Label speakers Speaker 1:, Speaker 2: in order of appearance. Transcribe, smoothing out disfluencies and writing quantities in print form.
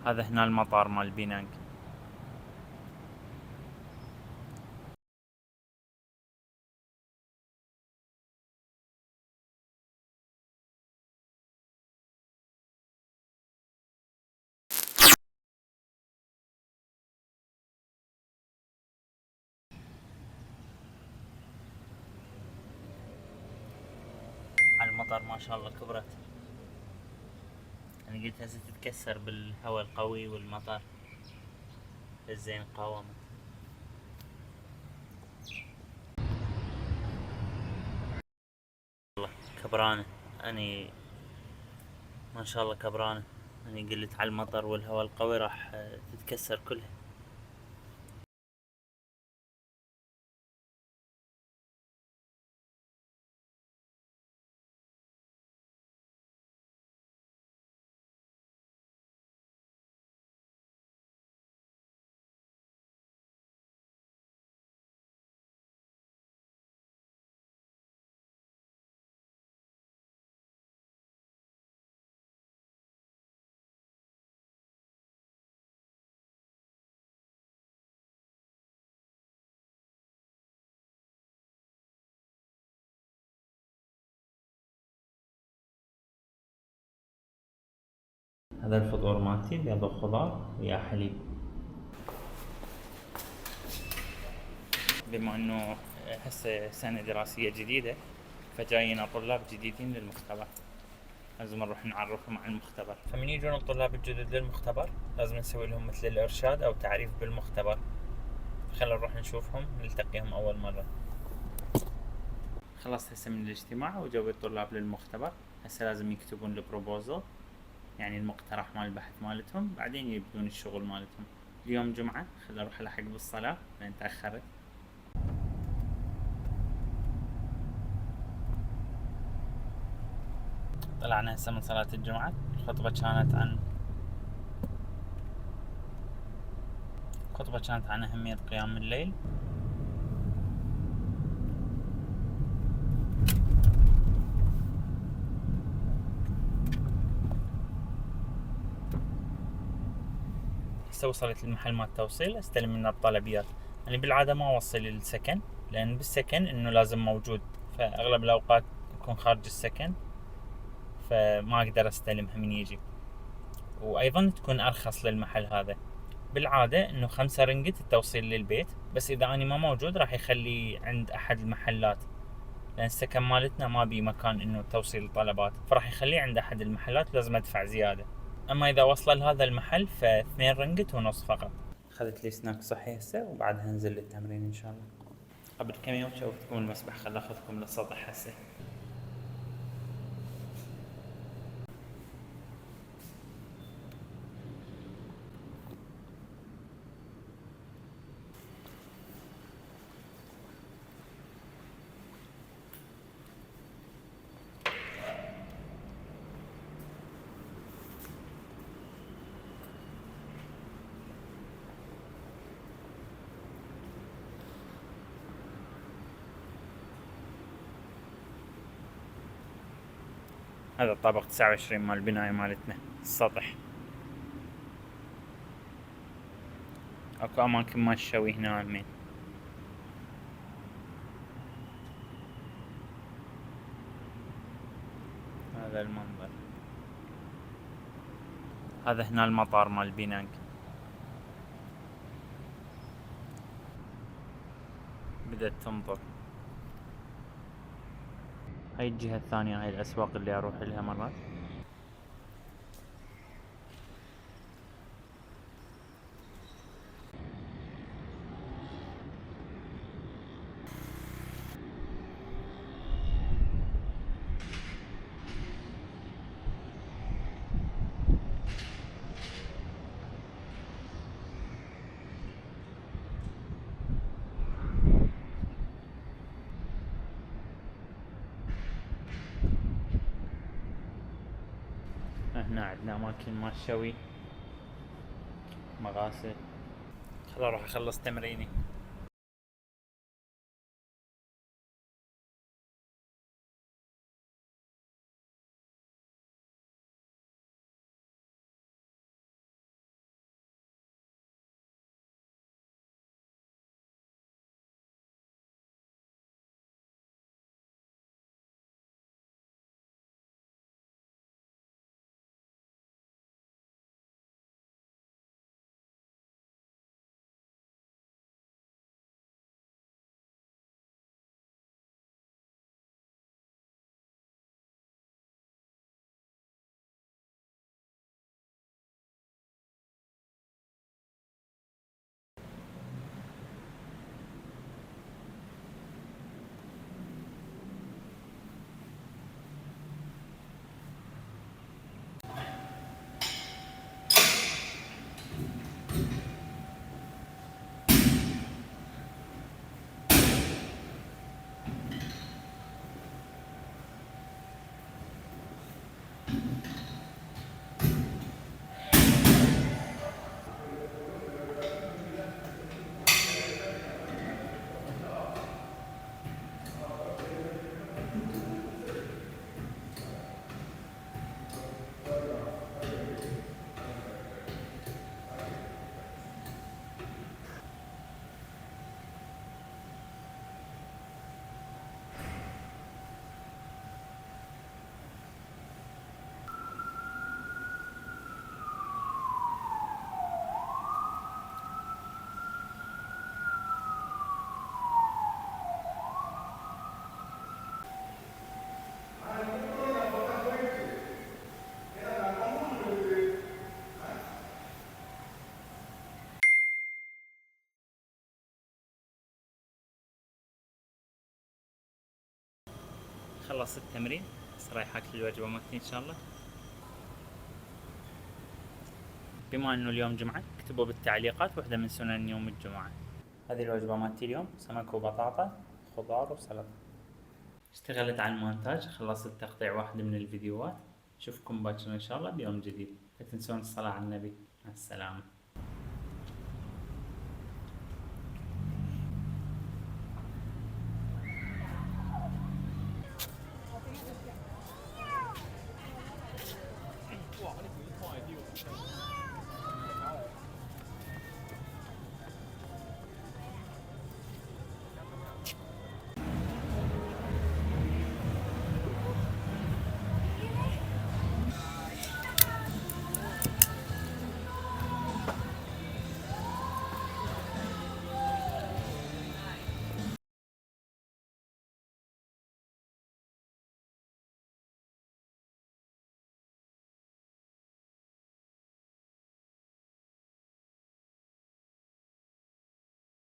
Speaker 1: هذا هنا المطار مال بينانج. على المطار ما شاء الله كبرت. انا قلت هسه تتكسر بالهواء القوي والمطر، بس زين قاومت. والله كبرانة. اني ما شاء الله كبرانة. اني قلت على المطر والهواء القوي راح تتكسر كلها. هذا الفطور مالتي بيض وخضار ويا حليب. بما انه هسه سنة دراسية جديدة، فجاينا طلاب جديدين للمختبر، لازم نروح نعرفهم عن المختبر. فمن يجون الطلاب الجدد للمختبر لازم نسوي لهم مثل الإرشاد أو تعريف بالمختبر. خلينا نروح نشوفهم نلتقيهم أول مرة. خلصت هسه من الاجتماع وجو الطلاب للمختبر. هسه لازم يكتبون البروبوزل، يعني المقترح مال البحث مالتهم، بعدين يبدون الشغل مالتهم. اليوم جمعة، خلينا نروح ألحق بالصلاة لأن تأخرت. طلعنا هسه من صلاة الجمعة. الخطبة كانت عن أهمية قيام الليل. هسه وصلت المحل مال التوصيل استلم منه الطلبيات. يعني بالعادة ما أوصل السكن، لأن بالسكن إنه لازم موجود، فأغلب الأوقات يكون خارج السكن، فما أقدر أستلمها من يجي. وأيضا تكون أرخص للمحل هذا. بالعادة إنه 5 رنجت التوصيل للبيت، بس إذا أنا ما موجود راح يخلي عند أحد المحلات، لأن السكن مالتنا ما بي مكان إنه توصيل الطلبات، فراح يخليه عند أحد المحلات، لازم أدفع زيادة. أما إذا وصل لهذا المحل ف2 رنجت ونص فقط. أخذت لي سناك صحي هسه وبعدها ننزل للتمرين إن شاء الله. قبل كم يوم شوفتكم المسبح، خل أخذكم للسطح هسه. هذا الطابق 29 مال البناية مالتنا السطح. اكو اماكن ما تشوي هنا همين. هذا المنظر. هذا هنا المطار مال بينانج. بدأت تمطر. هاي الجهة الثانية، هاي الأسواق اللي أروح لها مرات. هنا عندنا أماكن ما تشوي، مغاسل. خل أروح أخلص تمريني. خلصت التمرين بس رايح اكل الوجبة مالتي ان شاء الله. بما انه اليوم جمعة اكتبوا بالتعليقات واحدة من سنن يوم الجمعة. هذه الوجبة مالتي اليوم سمك وبطاطا خضار وسلطة. اشتغلت على المونتاج، خلصت تقطيع واحد من الفيديوهات. اشوفكم باكر ان شاء الله بيوم جديد. لا تنسون الصلاة على النبي. مع السلامة.